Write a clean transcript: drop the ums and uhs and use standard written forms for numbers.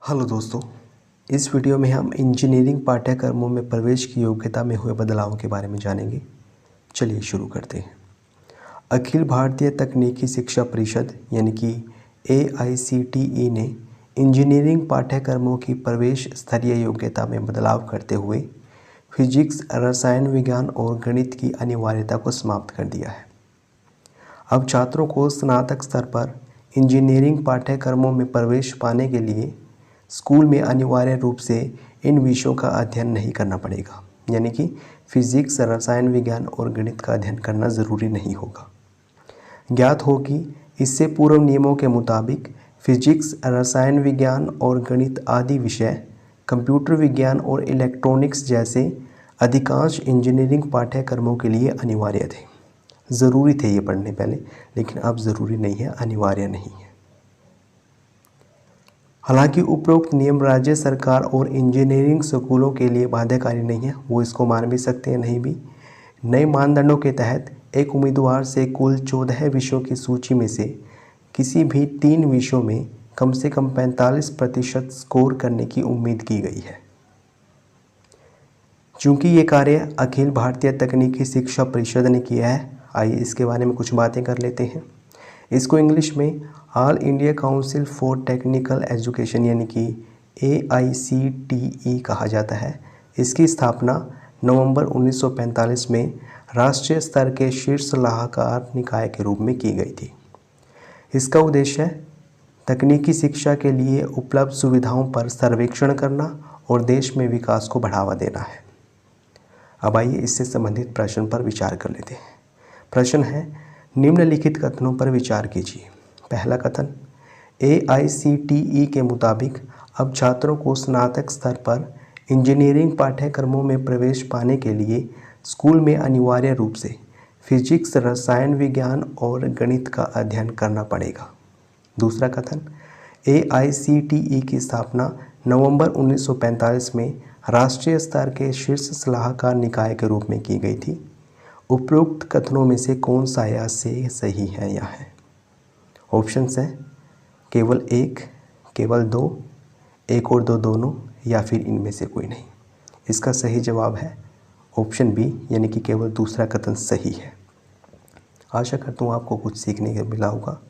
Hello दोस्तों, इस video में हम इंजीनियरिंग पाठ्यक्रमों में प्रवेश की योग्यता में हुए बदलावों के बारे में जानेंगे। चलिए शुरू करते हैं। अखिल भारतीय तकनीकी शिक्षा परिषद यानी कि AICTE ने इंजीनियरिंग पाठ्यक्रमों की प्रवेश स्तरीय योग्यता में बदलाव करते हुए फिजिक्स, रसायन विज्ञान और गणित की अनिवार्यता को समाप्त कर दिया है। अब छात्रों को स्नातक स्तर पर इंजीनियरिंग पाठ्यक्रमों में प्रवेश पाने के लिए स्कूल में अनिवार्य रूप से इन विषयों का अध्ययन नहीं करना पड़ेगा, यानी कि फिजिक्स, रसायन विज्ञान और गणित का अध्ययन करना ज़रूरी नहीं होगा। ज्ञात हो कि इससे पूर्व नियमों के मुताबिक फिजिक्स, रसायन विज्ञान और गणित आदि विषय कंप्यूटर विज्ञान और इलेक्ट्रॉनिक्स जैसे अधिकांश इंजीनियरिंग पाठ्यक्रमों के लिए अनिवार्य थे। ज़रूरी थे ये पढ़ने पहले, लेकिन अब ज़रूरी नहीं है, अनिवार्य नहीं है। हालांकि उपरोक्त नियम राज्य सरकार और इंजीनियरिंग स्कूलों के लिए बाध्यकारी नहीं है, वो इसको मान भी सकते हैं, नहीं भी। नए मानदंडों के तहत एक उम्मीदवार से कुल 14 विषयों की सूची में से किसी भी 3 विषयों में कम से कम 45% स्कोर करने की उम्मीद की गई है। चूँकि ये कार्य अखिल भारतीय तकनीकी शिक्षा परिषद ने किया है, आइए इसके बारे में कुछ बातें कर लेते हैं। इसको इंग्लिश में all India council for technical education यानी कि AICTE कहा जाता है। इसकी स्थापना नवंबर 1945 में राष्ट्रीय स्तर के शीर्ष सलाहकार निकाय के रूप में की गई थी। इसका उद्देश्य तकनीकी शिक्षा के लिए उपलब्ध सुविधाओं पर सर्वेक्षण करना और देश में विकास को बढ़ावा देना है। अब आइए इससे संबंधित प्रश्न पर विचार कर लेते हैं। प्रश्न है, निम्नलिखित कथनों पर विचार कीजिए। पहला कथन, AICTE के मुताबिक अब छात्रों को स्नातक स्तर पर इंजीनियरिंग पाठ्यक्रमों में प्रवेश पाने के लिए स्कूल में अनिवार्य रूप से फिजिक्स, रसायन विज्ञान और गणित का अध्ययन करना पड़ेगा। दूसरा कथन, AICTE की स्थापना नवंबर 1945 में राष्ट्रीय स्तर के शीर्ष सलाहकार निकाय के रूप में की गई थी। उपरोक्त कथनों में से कौन सा या से सही है या है? ऑप्शंस हैं केवल 1, केवल 2, 1 और 2 दोनों, या फिर इनमें से कोई नहीं। इसका सही जवाब है ऑप्शन बी, यानी कि केवल दूसरा कथन सही है। आशा करता हूँ आपको कुछ सीखने को मिला होगा।